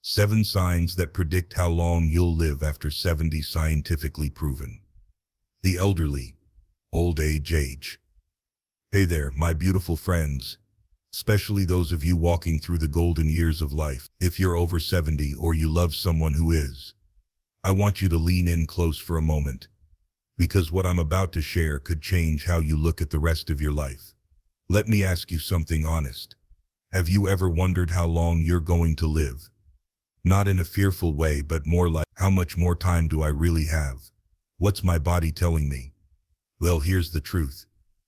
7 signs that predict how long you'll live after 70, scientifically proven. The elderly, old age. Hey there, my beautiful friends, especially those of you walking through the golden years of life. If you're over 70 or you love someone who is, I want you to lean in close for a moment, because what I'm about to share could change how you look at the rest of your life. Let me ask you something honest. Have you ever wondered how long you're going to live? Not in a fearful way, but more like, how much more time do I really have? What's my body telling me? Well, here's the truth.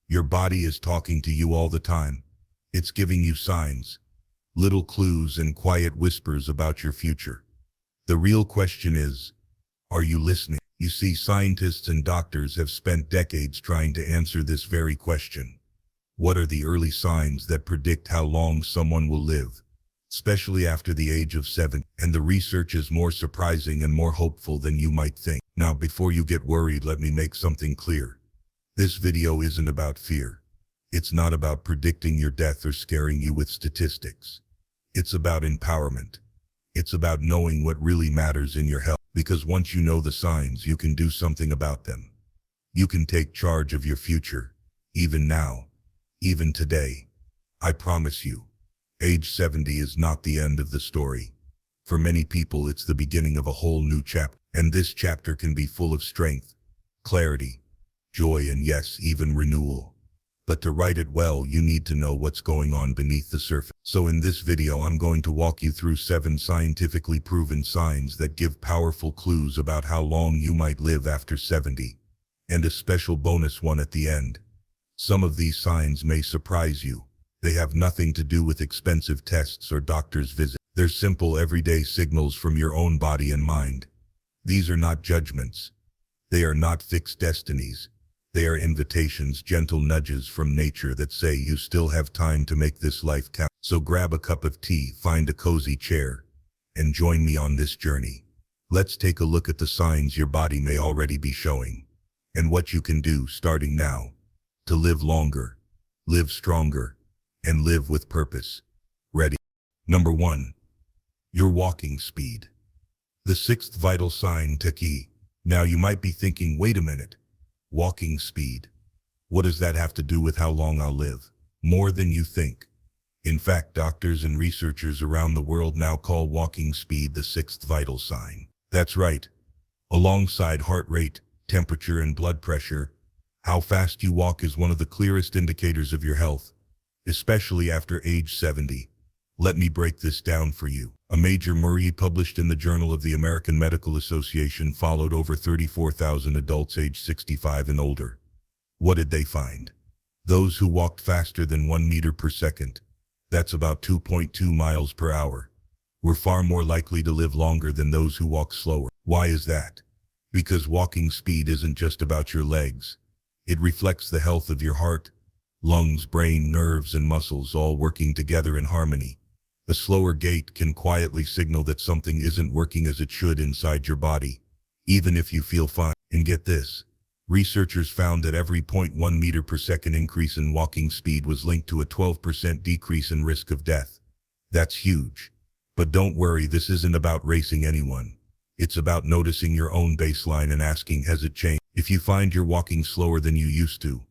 Your body is talking to you all the time. It's giving you signs, little clues and quiet whispers about your future. The real question is, are you listening? You see, scientists and doctors have spent decades trying to answer this very question. What are the early signs that predict how long someone will live, especially after the age of 7? And the research is more surprising and more hopeful than you might think. Now, before you get worried, let me make something clear. This video isn't about fear. It's not about predicting your death or scaring you with statistics. It's about empowerment. It's about knowing what really matters in your health. Because once you know the signs, you can do something about them. You can take charge of your future, even now, even today. I promise you, age 70 is not the end of the story. For many people, it's the beginning of a whole new chapter. And this chapter can be full of strength, clarity, joy, and yes, even renewal. But to write it well, you need to know what's going on beneath the surface. So in this video, I'm going to walk you through 7 scientifically proven signs that give powerful clues about how long you might live after 70, and a special bonus one at the end. Some of these signs may surprise you. They have nothing to do with expensive tests or doctor's visits. They're simple, everyday signals from your own body and mind. These are not judgments. They are not fixed destinies. They are invitations, gentle nudges from nature that say you still have time to make this life count. So grab a cup of tea, find a cozy chair, and join me on this journey. Let's take a look at the signs your body may already be showing, and what you can do starting now to live longer, live stronger, and live with purpose. Ready? Number 1. Your walking speed. The 6th vital sign, taqi. Now you might be thinking, wait a minute. Walking speed. What does that have to do with how long I'll live? More than you think. In fact, doctors and researchers around the world now call walking speed the 6th vital sign. That's right. Alongside heart rate, temperature, and blood pressure, how fast you walk is one of the clearest indicators of your health, especially after age 70. Let me break this down for you. A major study published in the Journal of the American Medical Association followed over 34,000 adults aged 65 and older. What did they find? Those who walked faster than 1 meter per second, that's about 2.2 miles per hour, were far more likely to live longer than those who walk slower. Why is that? Because walking speed isn't just about your legs. It reflects the health of your heart, lungs, brain, nerves, and muscles all working together in harmony. A slower gait can quietly signal that something isn't working as it should inside your body, even if you feel fine. And get this, researchers found that every 0.1 meter per second increase in walking speed was linked to a 12% decrease in risk of death. That's huge. But don't worry, this isn't about racing anyone. It's about noticing your own baseline and asking, has it changed? If you find you're walking slower than you used to,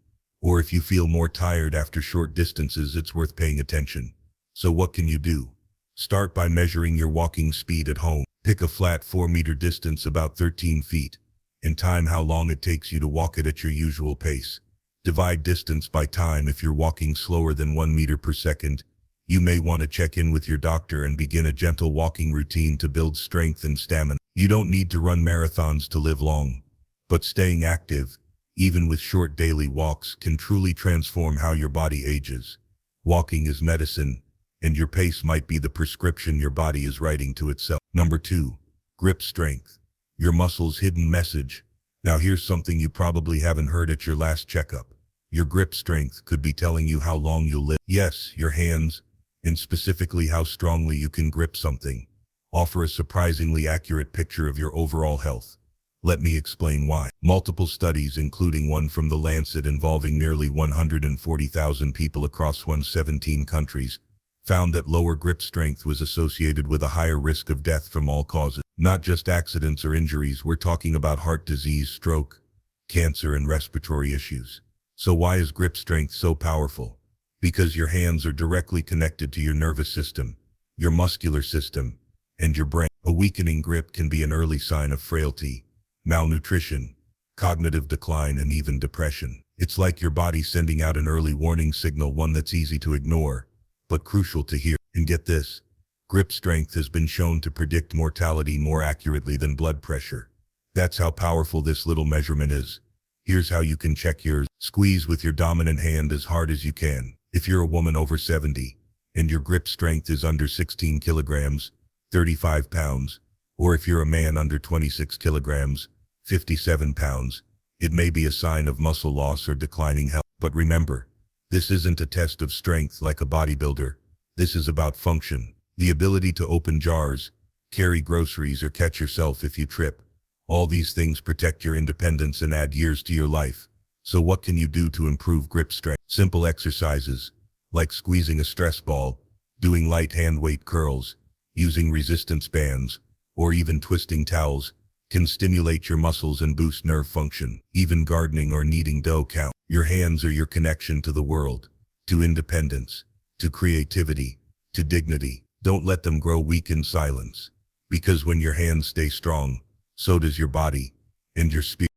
or if you feel more tired after short distances, it's worth paying attention. So what can you do? Start by measuring your walking speed at home. Pick a flat 4-meter distance, about 13 feet, and time how long it takes you to walk it at your usual pace. Divide distance by time. If you're walking slower than 1 meter per second, you may want to check in with your doctor and begin a gentle walking routine to build strength and stamina. You don't need to run marathons to live long, but staying active, even with short daily walks, can truly transform how your body ages. Walking is medicine, and your pace might be the prescription your body is writing to itself. Number 2. Grip strength. Your muscles' hidden message. Now here's something you probably haven't heard at your last checkup. Your grip strength could be telling you how long you'll live. Yes, your hands, and specifically how strongly you can grip something, offer a surprisingly accurate picture of your overall health. Let me explain why. Multiple studies, including one from The Lancet involving nearly 140,000 people across 117 countries, found that lower grip strength was associated with a higher risk of death from all causes. Not just accidents or injuries, we're talking about heart disease, stroke, cancer, and respiratory issues. So why is grip strength so powerful? Because your hands are directly connected to your nervous system, your muscular system, and your brain. A weakening grip can be an early sign of frailty, malnutrition, cognitive decline, and even depression. It's like your body sending out an early warning signal, one that's easy to ignore, but crucial to hear. And get this, grip strength has been shown to predict mortality more accurately than blood pressure. That's how powerful this little measurement is. Here's how you can check yours. Squeeze with your dominant hand as hard as you can. If you're a woman over 70 and your grip strength is under 16 kilograms, 35 pounds, or if you're a man under 26 kilograms, 57 pounds, it may be a sign of muscle loss or declining health. But remember, this isn't a test of strength like a bodybuilder. This is about function, the ability to open jars, carry groceries, or catch yourself if you trip. All these things protect your independence and add years to your life. So what can you do to improve grip strength? Simple exercises, like squeezing a stress ball, doing light hand weight curls, using resistance bands, or even twisting towels, can stimulate your muscles and boost nerve function. Even gardening or kneading dough count. Your hands are your connection to the world, to independence, to creativity, to dignity. Don't let them grow weak in silence, because when your hands stay strong, so does your body and your spirit.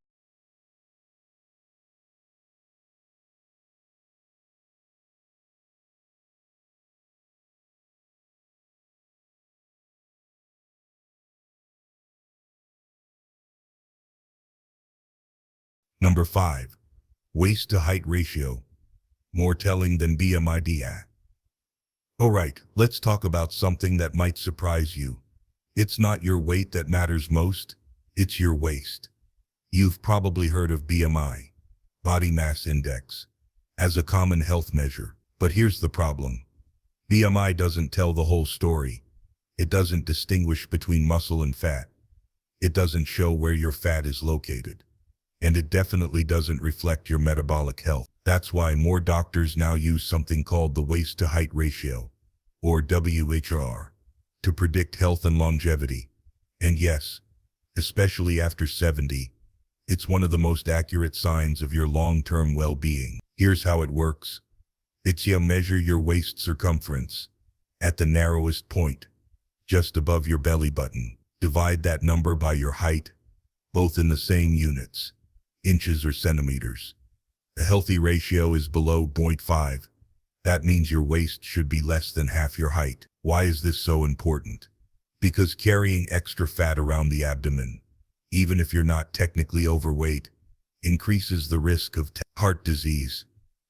Number 5. Waist to height ratio. More telling than BMI. Alright, let's talk about something that might surprise you. It's not your weight that matters most, it's your waist. You've probably heard of BMI, body mass index, as a common health measure. But here's the problem. BMI doesn't tell the whole story. It doesn't distinguish between muscle and fat. It doesn't show where your fat is located. And it definitely doesn't reflect your metabolic health. That's why more doctors now use something called the waist to height ratio, or WHR, to predict health and longevity. And yes, especially after 70, it's one of the most accurate signs of your long-term well-being. Here's how it works. You measure your waist circumference at the narrowest point, just above your belly button. Divide that number by your height, both in the same units, inches or centimeters. A healthy ratio is below 0.5. That means your waist should be less than half your height. Why is this so important? Because carrying extra fat around the abdomen, even if you're not technically overweight, increases the risk of heart disease,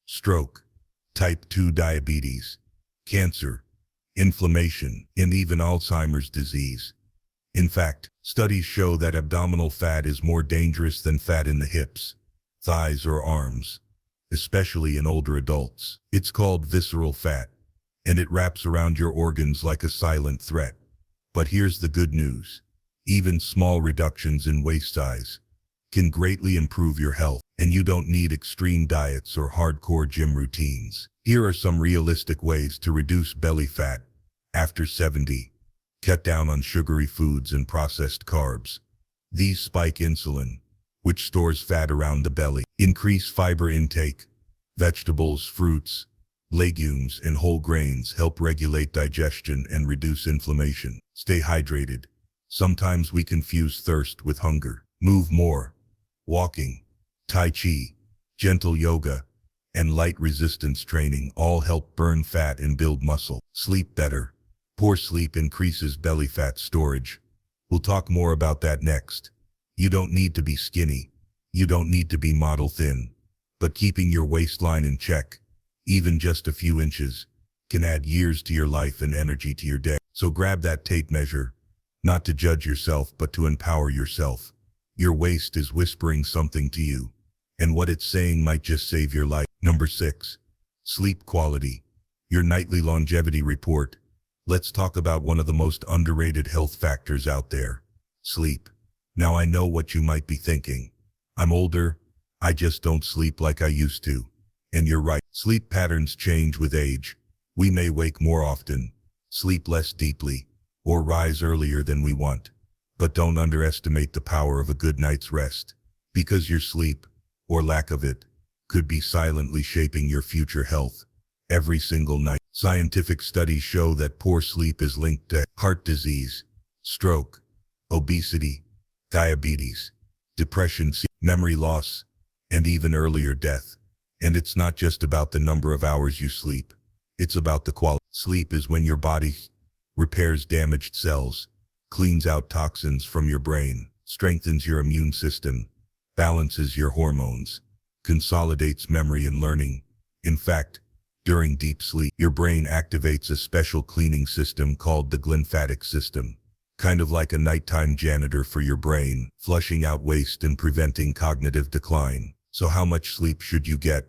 stroke, type 2 diabetes, cancer, inflammation, and even Alzheimer's disease. In fact, studies show that abdominal fat is more dangerous than fat in the hips, thighs, or arms, especially in older adults. It's called visceral fat, and it wraps around your organs like a silent threat. But here's the good news. Even small reductions in waist size can greatly improve your health, and you don't need extreme diets or hardcore gym routines. Here are some realistic ways to reduce belly fat after 70. Cut down on sugary foods and processed carbs. These spike insulin, which stores fat around the belly. Increase fiber intake. Vegetables, fruits, legumes, and whole grains help regulate digestion and reduce inflammation. Stay hydrated. Sometimes we confuse thirst with hunger. Move more. Walking, Tai Chi, gentle yoga, and light resistance training all help burn fat and build muscle. Sleep better. Poor sleep increases belly fat storage. We'll talk more about that next. You don't need to be skinny. You don't need to be model thin. But keeping your waistline in check, even just a few inches, can add years to your life and energy to your day. So grab that tape measure, not to judge yourself, but to empower yourself. Your waist is whispering something to you, and what it's saying might just save your life. Number 6. Sleep quality. Your nightly longevity report. Let's talk about one of the most underrated health factors out there. Sleep. Now I know what you might be thinking. I'm older, I just don't sleep like I used to. And you're right. Sleep patterns change with age, We may wake more often, sleep less deeply, or rise earlier than we want. But don't underestimate the power of a good night's rest, because your sleep, or lack of it, could be silently shaping your future health every single night. Scientific studies show that poor sleep is linked to heart disease, stroke, obesity, diabetes, depression, memory loss, and even earlier death. And it's not just about the number of hours you sleep. It's about the quality. Sleep is when your body repairs damaged cells, cleans out toxins from your brain, strengthens your immune system, balances your hormones, consolidates memory and learning. In fact, during deep sleep, your brain activates a special cleaning system called the glymphatic system, kind of like a nighttime janitor for your brain, flushing out waste and preventing cognitive decline. So how much sleep should you get?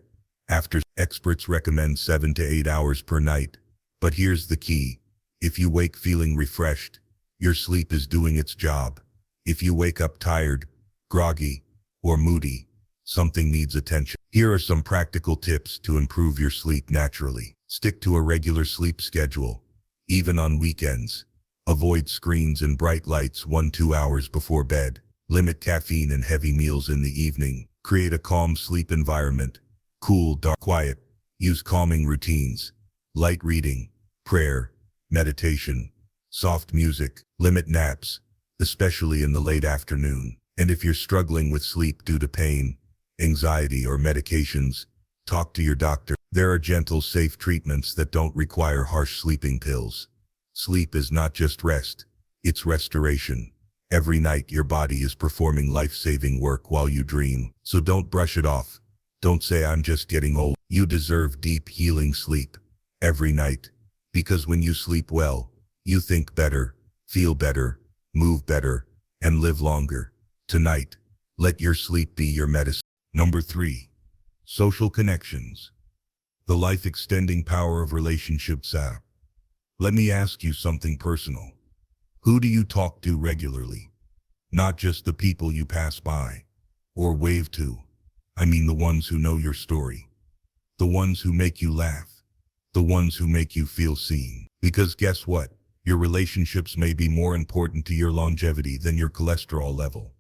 Experts recommend 7 to 8 hours per night. But here's the key. If you wake feeling refreshed, your sleep is doing its job. If you wake up tired, groggy, or moody, something needs attention. Here are some practical tips to improve your sleep naturally. Stick to a regular sleep schedule, even on weekends. Avoid screens and bright lights 1-2 hours before bed. Limit caffeine and heavy meals in the evening. Create a calm sleep environment. Cool, dark, quiet. Use calming routines. Light reading, prayer, meditation, soft music. Limit naps, especially in the late afternoon. And if you're struggling with sleep due to pain, anxiety, or medications, talk to your doctor. There are gentle, safe treatments that don't require harsh sleeping pills. Sleep is not just rest, it's restoration. Every night your body is performing life-saving work while you dream. So don't brush it off. Don't say I'm just getting old. You deserve deep, healing sleep every night. Because when you sleep well, you think better, feel better, move better, and live longer. Tonight, let your sleep be your medicine. Number 3. Social connections. The life-extending power of relationships. Let me ask you something personal. Who do you talk to regularly? Not just the people you pass by or wave to. I mean the ones who know your story. The ones who make you laugh. The ones who make you feel seen. Because guess what? Your relationships may be more important to your longevity than your cholesterol level.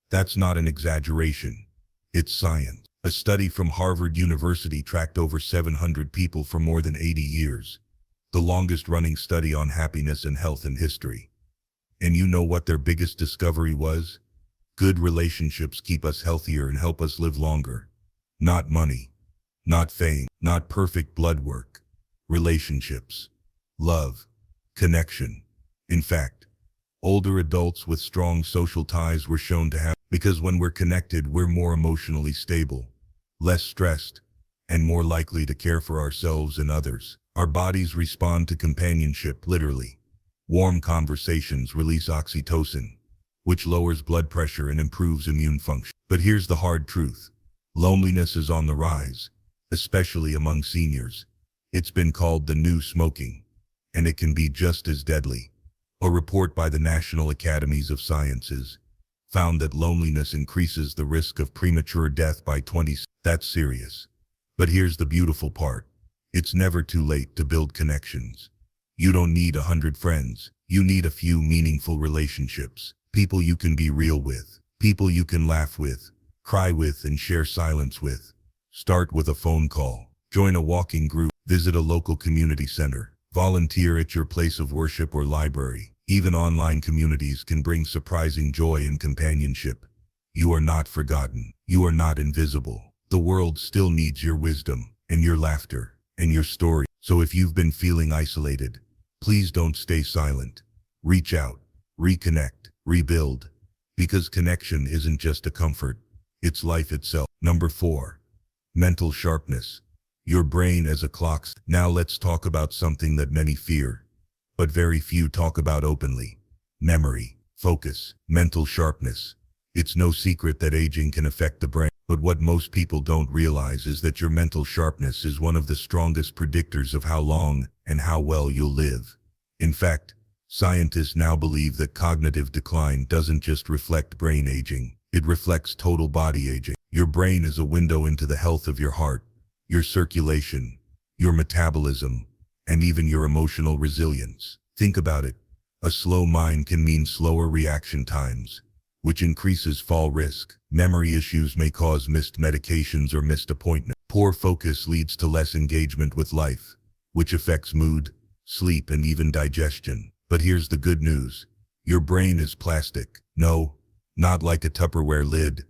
That's not an exaggeration. It's science. A study from Harvard University tracked over 700 people for more than 80 years. The longest-running study on happiness and health in history. And you know what their biggest discovery was? Good relationships keep us healthier and help us live longer. Not money. Not fame. Not perfect blood work. Relationships. Love. Connection. In fact, older adults with strong social ties were shown to have, because when we're connected, we're more emotionally stable, less stressed, and more likely to care for ourselves and others. Our bodies respond to companionship, literally. Warm conversations release oxytocin, which lowers blood pressure and improves immune function. But here's the hard truth. Loneliness is on the rise, especially among seniors. It's been called the new smoking, and it can be just as deadly. A report by the National Academies of Sciences found that loneliness increases the risk of premature death by 20. That's serious. But here's the beautiful part. It's never too late to build connections. You don't need 100 friends. You need a few meaningful relationships. People you can be real with. People you can laugh with, cry with, and share silence with. Start with a phone call. Join a walking group. Visit a local community center. Volunteer at your place of worship or library. Even online communities can bring surprising joy and companionship. You are not forgotten. You are not invisible. The world still needs your wisdom, and your laughter, and your story. So if you've been feeling isolated, please don't stay silent. Reach out, reconnect, rebuild. Because connection isn't just a comfort, it's life itself. Number 4. Mental sharpness. Your brain as a clock. Now let's talk about something that many fear, but very few talk about openly. Memory, focus, mental sharpness. It's no secret that aging can affect the brain. But what most people don't realize is that your mental sharpness is one of the strongest predictors of how long and how well you'll live. In fact, scientists now believe that cognitive decline doesn't just reflect brain aging, it reflects total body aging. Your brain is a window into the health of your heart, your circulation, your metabolism, and even your emotional resilience. Think about it. A slow mind can mean slower reaction times, which increases fall risk. Memory issues may cause missed medications or missed appointments. Poor focus leads to less engagement with life, which affects mood, sleep, and even digestion. But here's the good news. Your brain is plastic. No, not like a Tupperware lid.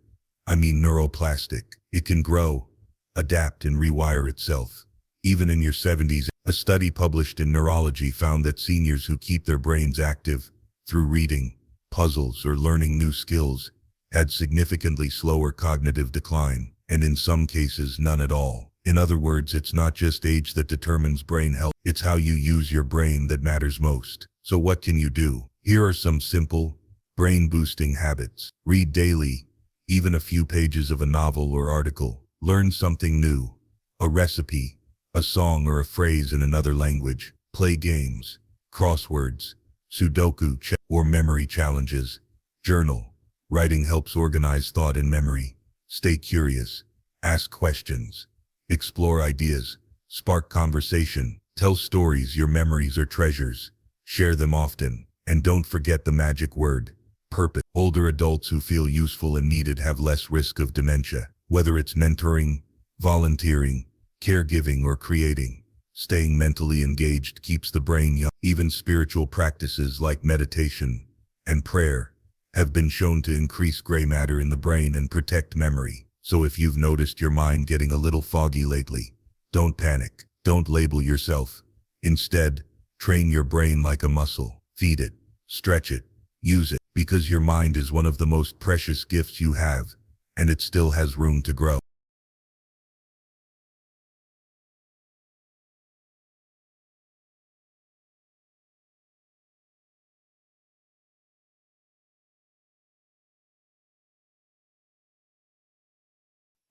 I mean neuroplastic. It can grow, adapt, and rewire itself. Even in your 70s, a study published in Neurology found that seniors who keep their brains active through reading, puzzles, or learning new skills had significantly slower cognitive decline, and in some cases none at all. In other words, it's not just age that determines brain health, it's how you use your brain that matters most. So what can you do? Here are some simple, brain-boosting habits. Read daily, even a few pages of a novel or article. Learn something new, a recipe, a song, or a phrase in another language. Play games, crosswords, Sudoku, or memory challenges. Journal. Writing helps organize thought and memory. Stay curious. Ask questions. Explore ideas. Spark conversation. Tell stories. Your memories are treasures. Share them often. And don't forget the magic word, purpose. Older adults who feel useful and needed have less risk of dementia. Whether it's mentoring, volunteering, caregiving, or creating, staying mentally engaged keeps the brain young. Even spiritual practices like meditation and prayer have been shown to increase gray matter in the brain and protect memory. So if you've noticed your mind getting a little foggy lately, don't panic. Don't label yourself. Instead, train your brain like a muscle. Feed it, stretch it, use it, because your mind is one of the most precious gifts you have, and it still has room to grow.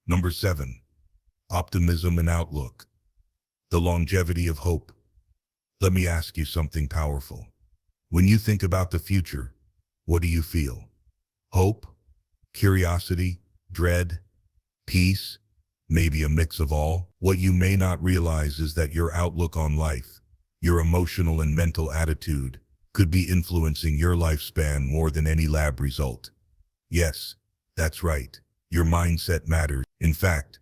Number 7. Optimism and outlook. The longevity of hope. Let me ask you something powerful. When you think about the future, what do you feel? Hope? Curiosity? Dread? Peace? Maybe a mix of all? What you may not realize is that your outlook on life, your emotional and mental attitude, could be influencing your lifespan more than any lab result. Yes, that's right. Your mindset matters. In fact,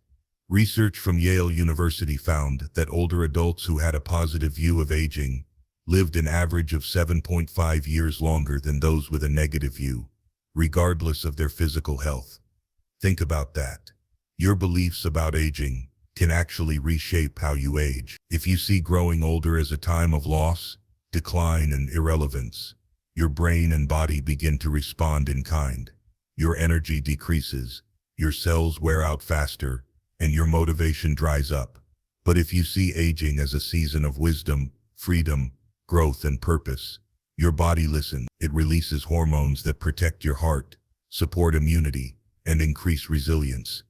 research from Yale University found that older adults who had a positive view of aging lived an average of 7.5 years longer than those with a negative view, regardless of their physical health. Think about that. Your beliefs about aging can actually reshape how you age. If you see growing older as a time of loss, decline, and irrelevance, your brain and body begin to respond in kind. Your energy decreases, your cells wear out faster, and your motivation dries up. But if you see aging as a season of wisdom, freedom, growth, and purpose, your body listens. It releases hormones that protect your heart, support immunity, and increase resilience.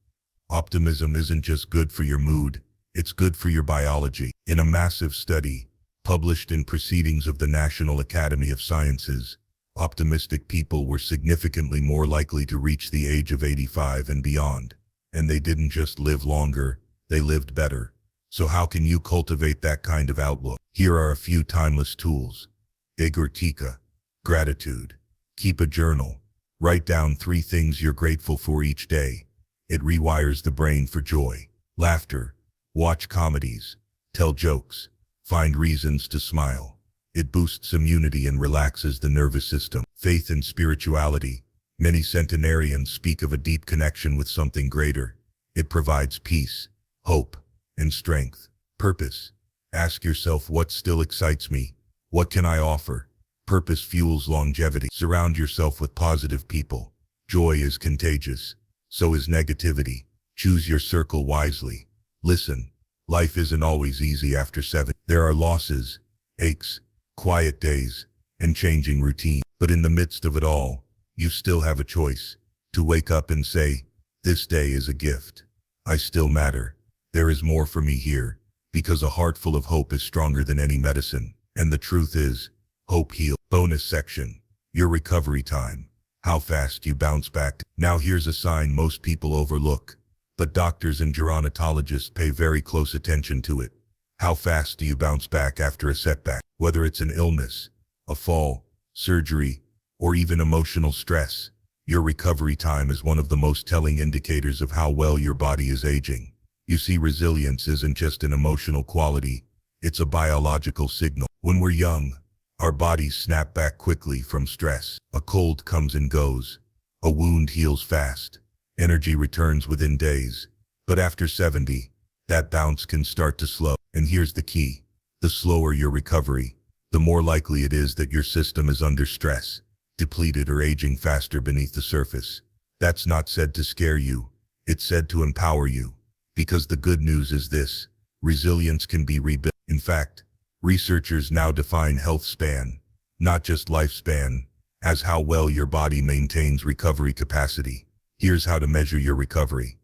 Optimism isn't just good for your mood, it's good for your biology. In a massive study, published in Proceedings of the National Academy of Sciences, optimistic people were significantly more likely to reach the age of 85 and beyond. And they didn't just live longer, they lived better. So how can you cultivate that kind of outlook? Here are a few timeless tools. Egortika, gratitude. Keep a journal. Write down 3 things you're grateful for each day. It rewires the brain for joy. Laughter. Watch comedies. Tell jokes. Find reasons to smile. It boosts immunity and relaxes the nervous system. Faith and spirituality. Many centenarians speak of a deep connection with something greater. It provides peace, hope, and strength. Purpose. Ask yourself, what still excites me? What can I offer? Purpose fuels longevity. Surround yourself with positive people. Joy is contagious. So is negativity. Choose your circle wisely. Listen, life isn't always easy after 7. There are losses, aches, quiet days, and changing routine. But in the midst of it all, you still have a choice to wake up and say, this day is a gift. I still matter. There is more for me here, because a heart full of hope is stronger than any medicine. And the truth is, hope heals. Bonus section. Your recovery time. How fast you bounce back. Now here's a sign most people overlook, but doctors and gerontologists pay very close attention to it. How fast do you bounce back after a setback? Whether it's an illness, a fall, surgery, or even emotional stress, your recovery time is one of the most telling indicators of how well your body is aging. You see, resilience isn't just an emotional quality, it's a biological signal. When we're young, our bodies snap back quickly from stress. A cold comes and goes. A wound heals fast. Energy returns within days. But after 70, that bounce can start to slow. And here's the key. The slower your recovery, the more likely it is that your system is under stress, depleted, or aging faster beneath the surface. That's not said to scare you. It's said to empower you. Because the good news is this: resilience can be rebuilt. In fact, researchers now define health span, not just lifespan, as how well your body maintains recovery capacity. Here's how to measure your recovery.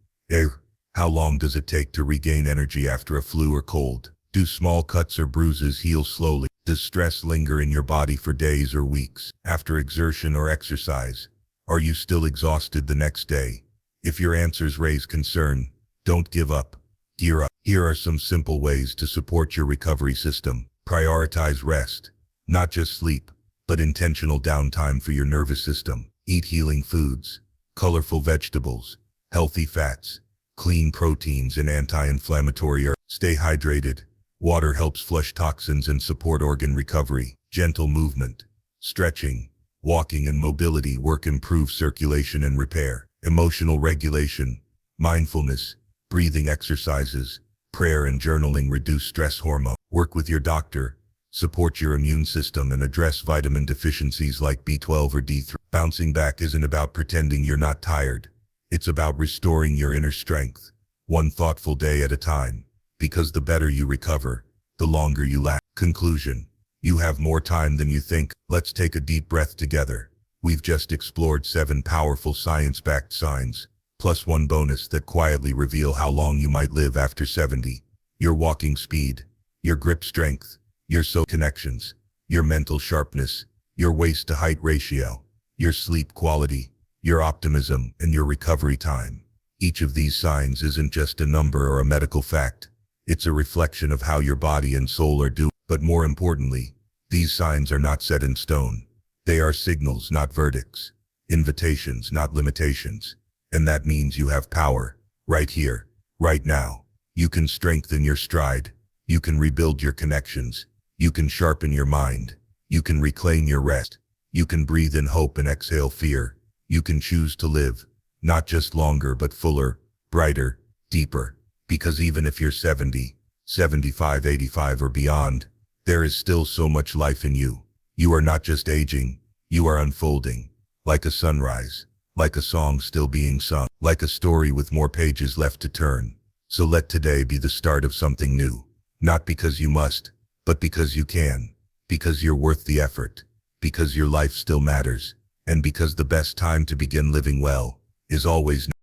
How long does it take to regain energy after a flu or cold? Do small cuts or bruises heal slowly? Does stress linger in your body for days or weeks? After exertion or exercise, are you still exhausted the next day? If your answers raise concern, don't give up. Gear up. Here are some simple ways to support your recovery system. Prioritize rest, not just sleep, but intentional downtime for your nervous system. Eat healing foods, colorful vegetables, healthy fats, clean proteins, and anti-inflammatory herbs. Stay hydrated. Water helps flush toxins and support organ recovery. Gentle movement, stretching, walking, and mobility work improve circulation and repair. Emotional regulation, mindfulness, breathing exercises, prayer, and journaling reduce stress hormone. Work with your doctor, support your immune system, and address vitamin deficiencies like B12 or D3. Bouncing back isn't about pretending you're not tired. It's about restoring your inner strength, one thoughtful day at a time. Because the better you recover, the longer you last. Conclusion: you have more time than you think. Let's take a deep breath together. We've just explored 7 powerful science-backed signs, plus one bonus that quietly reveal how long you might live after 70. Your walking speed, your grip strength, your social connections, your mental sharpness, your waist-to-height ratio, your sleep quality, your optimism, and your recovery time. Each of these signs isn't just a number or a medical fact. It's a reflection of how your body and soul are doing. But more importantly, these signs are not set in stone. They are signals, not verdicts. Invitations, not limitations. And that means you have power, right here, right now. You can strengthen your stride. You can rebuild your connections. You can sharpen your mind. You can reclaim your rest. You can breathe in hope and exhale fear. You can choose to live, not just longer but fuller, brighter, deeper. Because even if you're 70, 75, 85 or beyond, there is still so much life in you. You are not just aging, you are unfolding. Like a sunrise, like a song still being sung, like a story with more pages left to turn. So let today be the start of something new. Not because you must, but because you can. Because you're worth the effort. Because your life still matters. And because the best time to begin living well is always now.